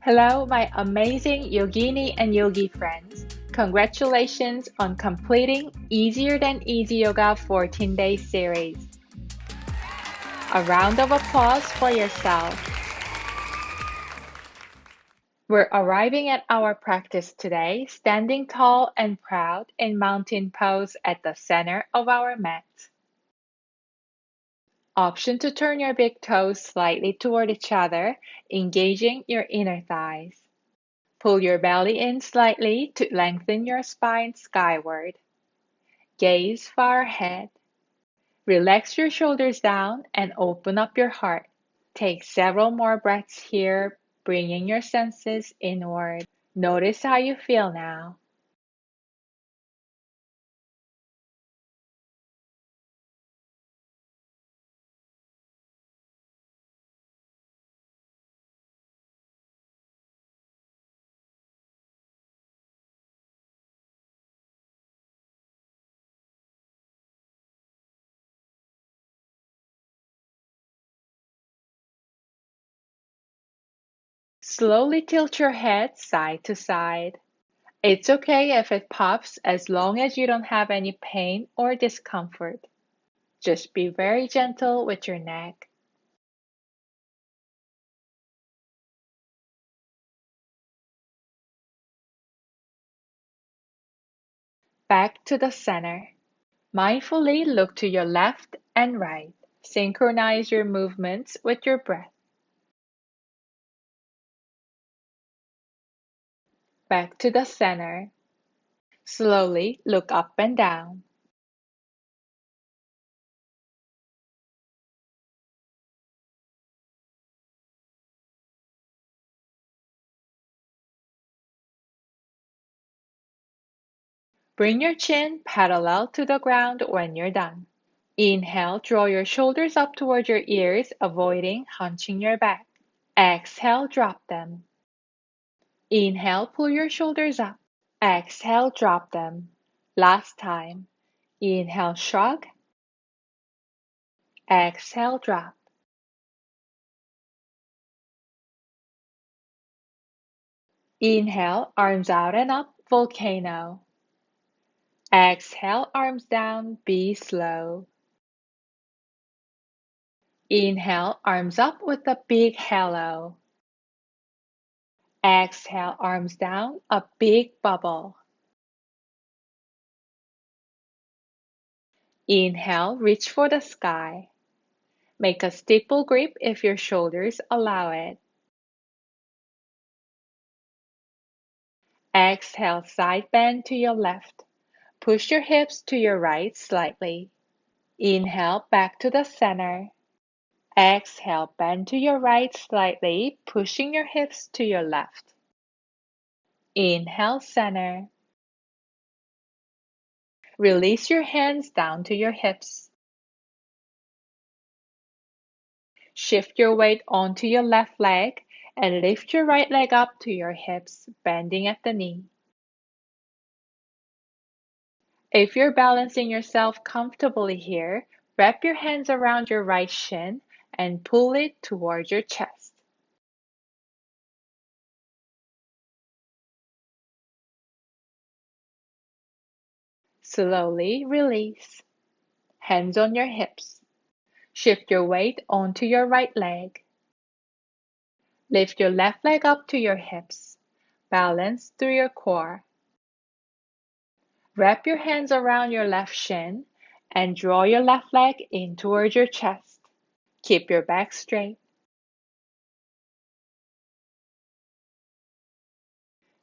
Hello, my amazing yogini and yogi friends. Congratulations on completing Easier Than Easy Yoga 14-day series. A round of applause for yourself. We're arriving at our practice today, standing tall and proud in mountain pose at the center of our mat. Option to turn your big toes slightly toward each other, engaging your inner thighs. Pull your belly in slightly to lengthen your spine skyward. Gaze far ahead. Relax your shoulders down and open up your heart. Take several more breaths here, bringing your senses inward. Notice how you feel now. Slowly tilt your head side to side. It's okay if it pops as long as you don't have any pain or discomfort. Just be very gentle with your neck. Back to the center. Mindfully look to your left and right. Synchronize your movements with your breath. Back to the center. Slowly look up and down. Bring your chin parallel to the ground when you're done. Inhale, draw your shoulders up toward your ears, avoiding hunching your back. Exhale, drop them. Inhale, pull your shoulders up. Exhale, drop them. Last time. Inhale, shrug. Exhale, drop. Inhale, arms out and up, volcano. Exhale, arms down, be slow. Inhale, arms up with a big halo. Exhale, arms down, a big bubble. Inhale, reach for the sky. Make a steeple grip if your shoulders allow it. Exhale, side bend to your left. Push your hips to your right slightly. Inhale, back to the center. Exhale, bend to your right slightly, pushing your hips to your left. Inhale, center. Release your hands down to your hips. Shift your weight onto your left leg and lift your right leg up to your hips, bending at the knee. If you're balancing yourself comfortably here, wrap your hands around your right shin and pull it towards your chest. Slowly release. Hands on your hips. Shift your weight onto your right leg. Lift your left leg up to your hips. Balance through your core. Wrap your hands around your left shin and draw your left leg in towards your chest. Keep your back straight.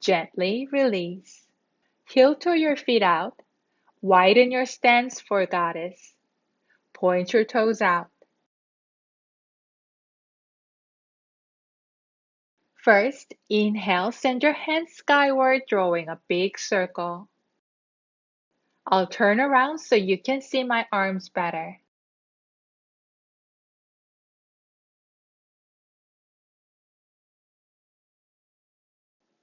Gently release. Heel toe your feet out. Widen your stance for goddess. Point your toes out. First, inhale, send your hands skyward, drawing a big circle. I'll turn around so you can see my arms better.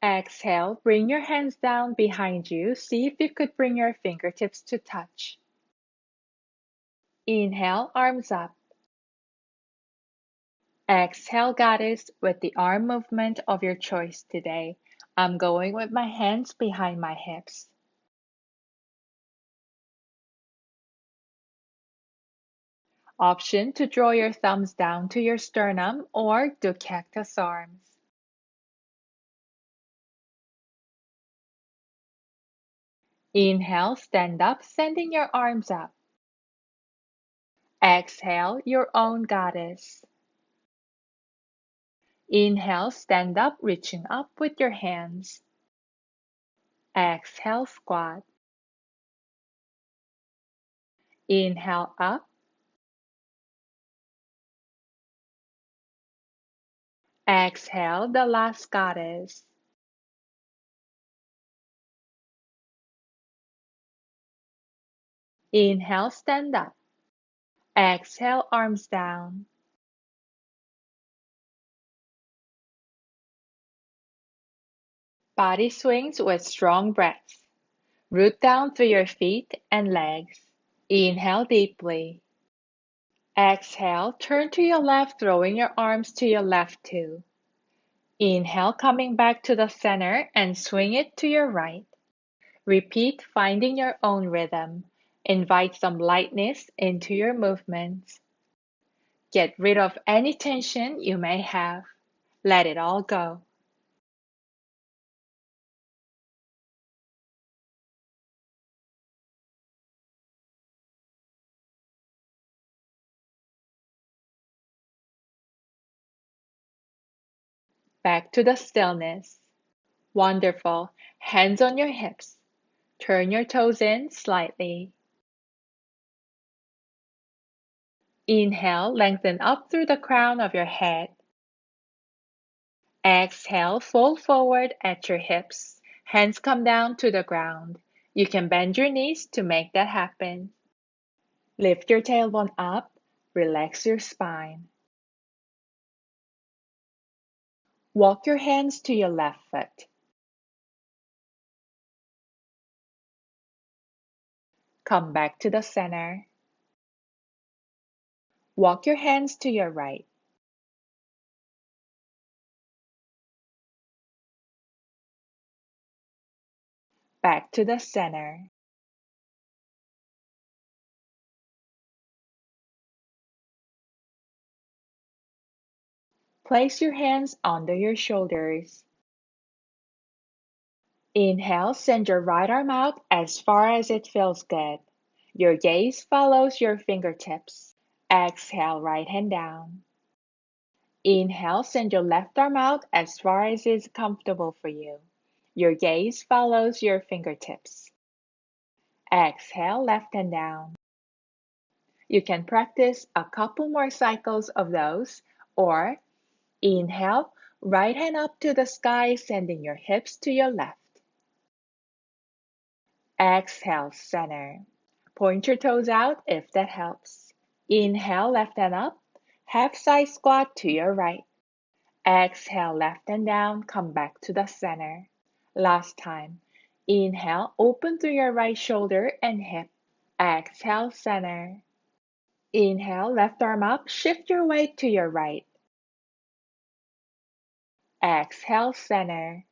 Exhale, bring your hands down behind you. See if you could bring your fingertips to touch. Inhale, arms up. Exhale, goddess, with the arm movement of your choice today. I'm going with my hands behind my hips. Option to draw your thumbs down to your sternum or do cactus arms. Inhale, stand up, sending your arms up. Exhale, your own goddess. Inhale, stand up, reaching up with your hands. Exhale, squat. Inhale, up. Exhale, the last goddess. Inhale, stand up. Exhale, arms down. Body swings with strong breaths. Root down through your feet and legs. Inhale deeply. Exhale, turn to your left, throwing your arms to your left too. Inhale, coming back to the center and swing it to your right. Repeat, finding your own rhythm. Invite some lightness into your movements. Get rid of any tension you may have. Let it all go. Back to the stillness. Wonderful. Hands on your hips. Turn your toes in slightly. Inhale, lengthen up through the crown of your head. Exhale, fold forward at your hips. Hands come down to the ground. You can bend your knees to make that happen. Lift your tailbone up. Relax your spine. Walk your hands to your left foot. Come back to the center. Walk your hands to your right. Back to the center. Place your hands under your shoulders. Inhale, send your right arm out as far as it feels good. Your gaze follows your fingertips. Exhale, right hand down. Inhale, send your left arm out as far as is comfortable for you. Your gaze follows your fingertips. Exhale, left hand down. You can practice a couple more cycles of those, or inhale, right hand up to the sky, sending your hips to your left. Exhale, center. Point your toes out if that helps. Inhale, left hand up. Half side squat to your right. Exhale, left hand down. Come back to the center. Last time. Inhale, open through your right shoulder and hip. Exhale, center. Inhale, left arm up. Shift your weight to your right. Exhale, center.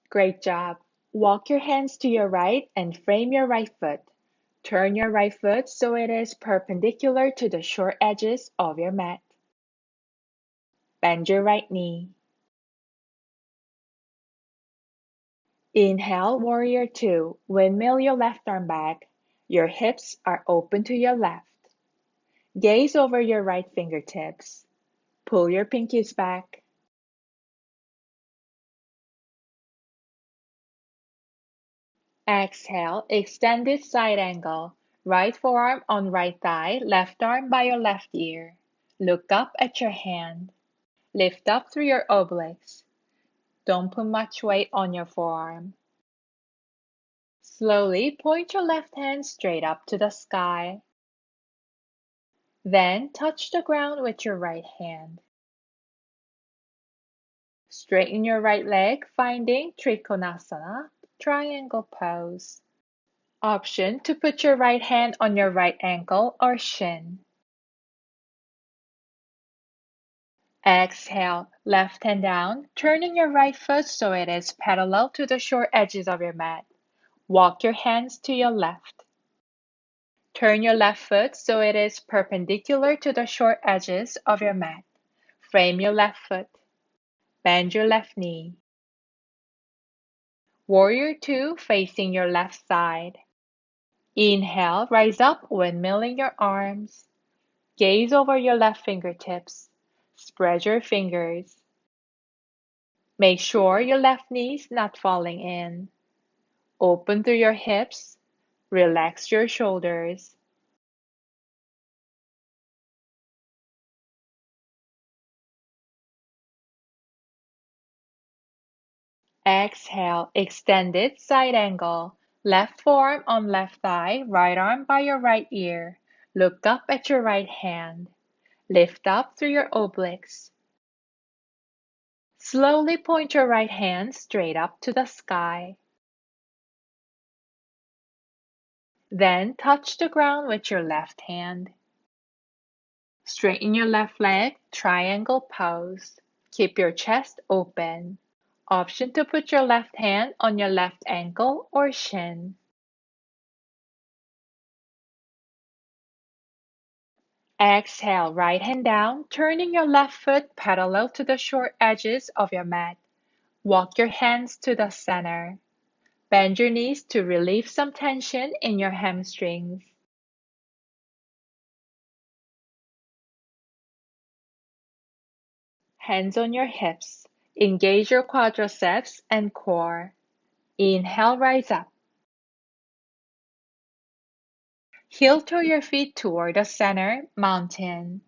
Great job. Walk your hands to your right and frame your right foot. Turn your right foot so it is perpendicular to the short edges of your mat. Bend your right knee. Inhale, warrior two. Windmill your left arm back. Your hips are open to your left. Gaze over your right fingertips. Pull your pinkies back. Exhale, extended side angle. Right forearm on right thigh, left arm by your left ear. Look up at your hand. Lift up through your obliques. Don't put much weight on your forearm. Slowly point your left hand straight up to the sky. Then touch the ground with your right hand. Straighten your right leg, finding Trikonasana, triangle pose. Option to put your right hand on your right ankle or shin. Exhale, left hand down, turning your right foot so it is parallel to the short edges of your mat. Walk your hands to your left. Turn your left foot so it is perpendicular to the short edges of your mat. Frame your left foot. Bend your left knee. Warrior Two facing your left side. Inhale, rise up, windmilling your arms. Gaze over your left fingertips. Spread your fingers. Make sure your left knee is not falling in. Open through your hips. Relax your shoulders. Exhale, extended side angle. Left forearm on left thigh, right arm by your right ear. Look up at your right hand. Lift up through your obliques. Slowly point your right hand straight up to the sky. Then touch the ground with your left hand. Straighten your left leg, triangle pose. Keep your chest open. Option to put your left hand on your left ankle or shin. Exhale, right hand down, turning your left foot parallel to the short edges of your mat. Walk your hands to the center. Bend your knees to relieve some tension in your hamstrings. Hands on your hips. Engage your quadriceps and core. Inhale, rise up. Heel toe your feet toward the center, mountain.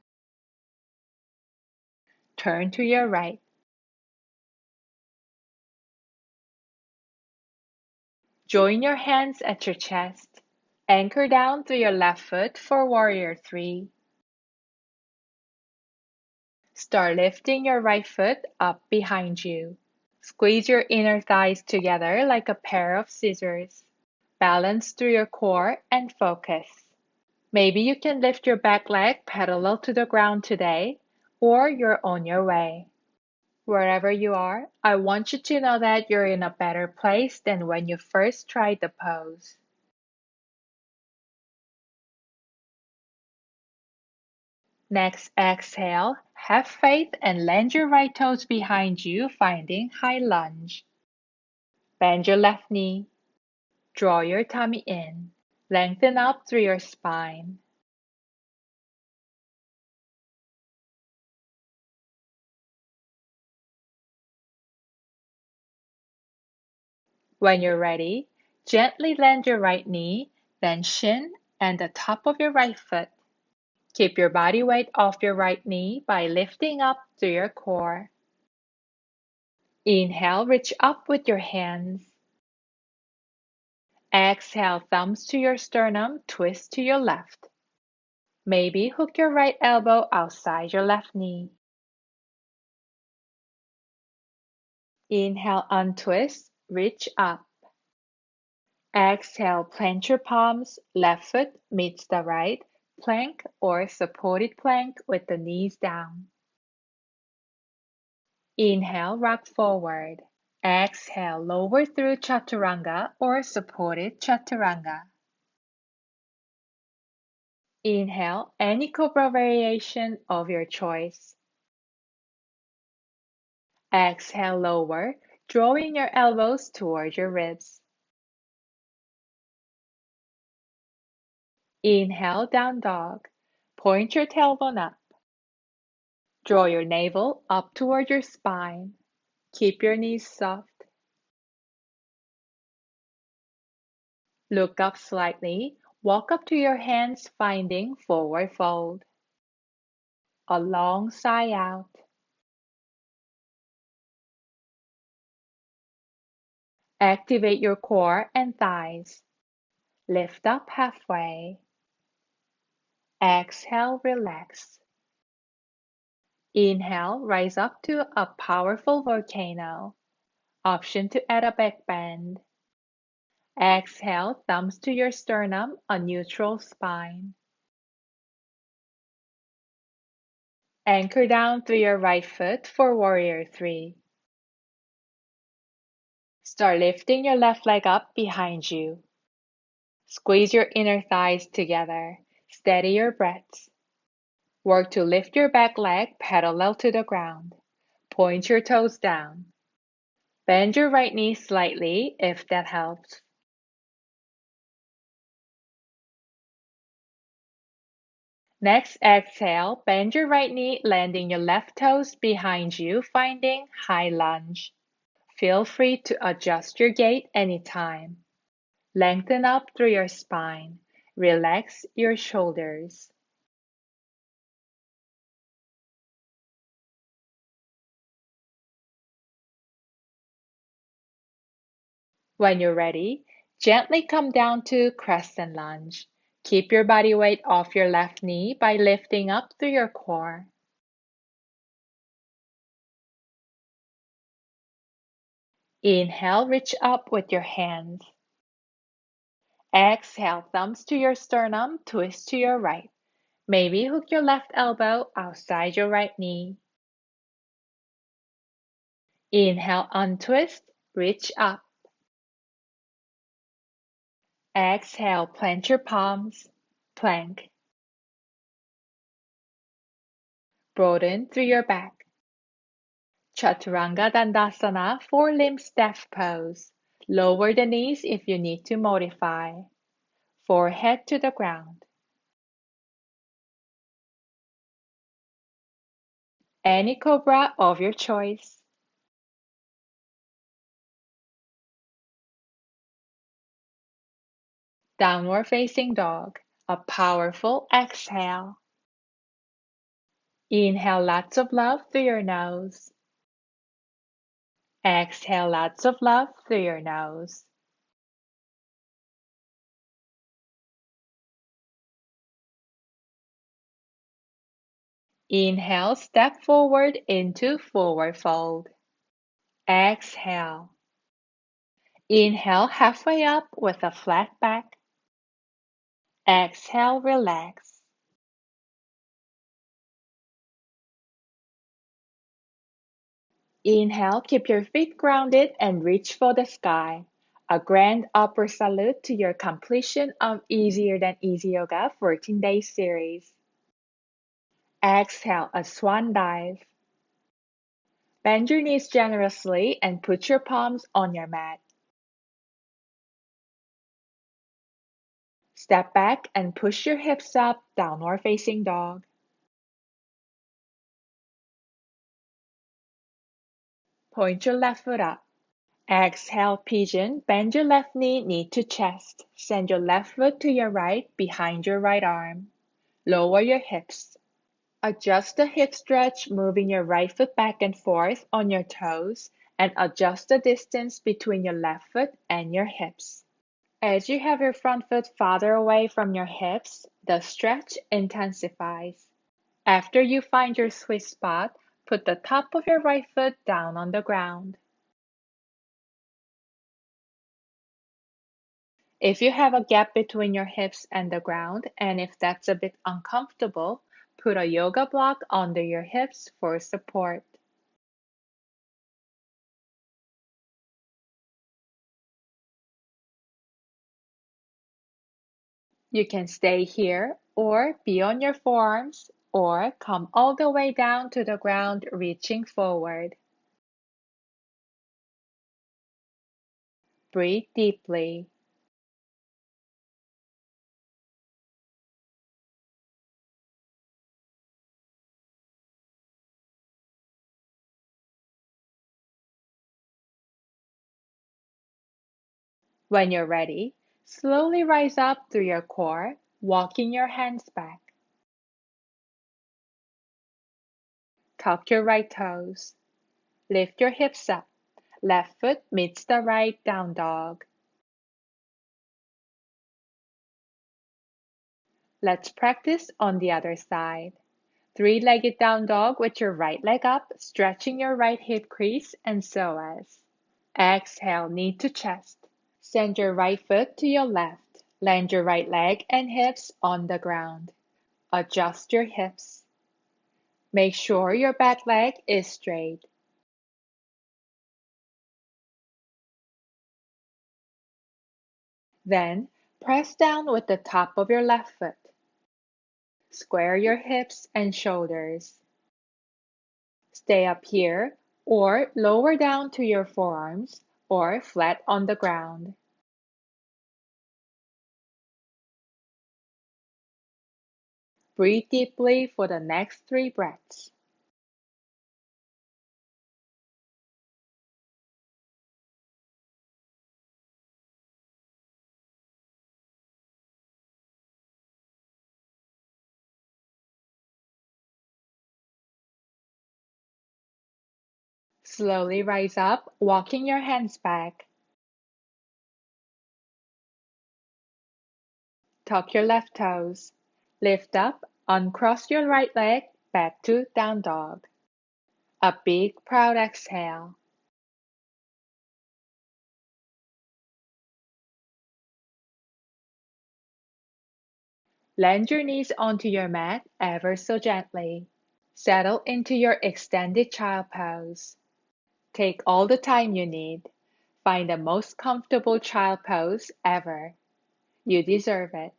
Turn to your right. Join your hands at your chest. Anchor down to your left foot for Warrior Three. Start lifting your right foot up behind you. Squeeze your inner thighs together like a pair of scissors. Balance through your core and focus. Maybe you can lift your back leg parallel to the ground today, or you're on your way. Wherever you are, I want you to know that you're in a better place than when you first tried the pose. Next, exhale, have faith and land your right toes behind you, finding high lunge. Bend your left knee. Draw your tummy in. Lengthen up through your spine. When you're ready, gently land your right knee, then shin and the top of your right foot. Keep your body weight off your right knee by lifting up through your core. Inhale, reach up with your hands. Exhale, thumbs to your sternum, twist to your left. Maybe hook your right elbow outside your left knee. Inhale, untwist, reach up. Exhale, plant your palms, left foot meets the right, plank or supported plank with the knees down. Inhale, rock forward. Exhale, lower through chaturanga or supported chaturanga. Inhale, any cobra variation of your choice. Exhale, lower, drawing your elbows toward your ribs. Inhale, down dog. Point your tailbone up. Draw your navel up toward your spine. Keep your knees soft. Look up slightly. Walk up to your hands, finding forward fold. A long sigh out. Activate your core and thighs. Lift up halfway. Exhale, relax. Inhale, rise up to a powerful volcano. Option to add a back bend. Exhale, thumbs to your sternum, a neutral spine. Anchor down through your right foot for Warrior 3. Start lifting your left leg up behind you. Squeeze your inner thighs together. Steady your breaths. Work to lift your back leg parallel to the ground. Point your toes down. Bend your right knee slightly if that helps. Next, exhale, bend your right knee, landing your left toes behind you, finding high lunge. Feel free to adjust your gait anytime. Lengthen up through your spine. Relax your shoulders. When you're ready, gently come down to crescent lunge. Keep your body weight off your left knee by lifting up through your core. Inhale, reach up with your hands. Exhale, thumbs to your sternum, twist to your right. Maybe hook your left elbow outside your right knee. Inhale, untwist, reach up. Exhale, plant your palms, plank. Broaden through your back. Chaturanga Dandasana, four-limb staff pose. Lower the knees if you need to modify. Forehead to the ground. Any cobra of your choice. Downward facing dog. A powerful exhale. Inhale lots of love through your nose. Exhale lots of love through your nose. Inhale, step forward into forward fold. Exhale. Inhale, halfway up with a flat back. Exhale, relax. Inhale, keep your feet grounded and reach for the sky. A grand upper salute to your completion of Easier Than Easy Yoga 14-day series. Exhale, a swan dive. Bend your knees generously and put your palms on your mat. Step back and push your hips up, downward facing dog. Point your left foot up. Exhale, pigeon. Bend your left knee to chest. Send your left foot to your right, behind your right arm. Lower your hips. Adjust the hip stretch, moving your right foot back and forth on your toes, and adjust the distance between your left foot and your hips. As you have your front foot farther away from your hips, the stretch intensifies. After you find your sweet spot, put the top of your right foot down on the ground. If you have a gap between your hips and the ground, and if that's a bit uncomfortable, put a yoga block under your hips for support. You can stay here or be on your forearms or come all the way down to the ground, reaching forward. Breathe deeply. When you're ready, slowly rise up through your core, walking your hands back. Tuck your right toes. Lift your hips up. Left foot meets the right, down dog. Let's practice on the other side. Three-legged down dog with your right leg up, stretching your right hip crease and psoas. Exhale, knee to chest. Send your right foot to your left. Land your right leg and hips on the ground. Adjust your hips. Make sure your back leg is straight. Then, press down with the top of your left foot. Square your hips and shoulders. Stay up here or lower down to your forearms or flat on the ground. Breathe deeply for the next 3 breaths. Slowly rise up, walking your hands back. Tuck your left toes. Lift up, uncross your right leg, back to down dog. A big, proud exhale. Land your knees onto your mat ever so gently. Settle into your extended child pose. Take all the time you need. Find the most comfortable child pose ever. You deserve it.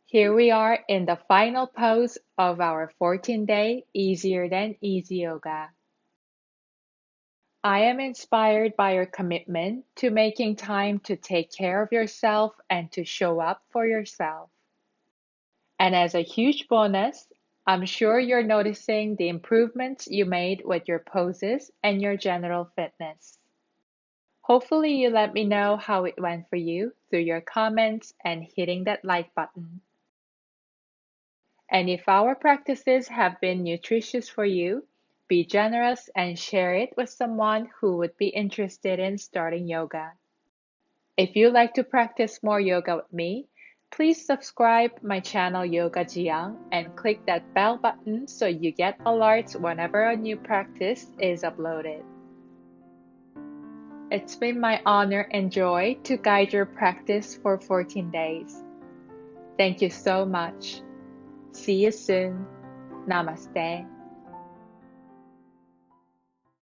Here we are in the final pose of our 14-day Easier Than Easy Yoga. I am inspired by your commitment to making time to take care of yourself and to show up for yourself. And as a huge bonus, I'm sure you're noticing the improvements you made with your poses and your general fitness. Hopefully, you let me know how it went for you through your comments and hitting that like button. And if our practices have been nutritious for you, be generous and share it with someone who would be interested in starting yoga. If you'd like to practice more yoga with me, please subscribe my channel Yoga Jiyoung and click that bell button so you get alerts whenever a new practice is uploaded. It's been my honor and joy to guide your practice for 14 days. Thank you so much. See you soon. Namaste.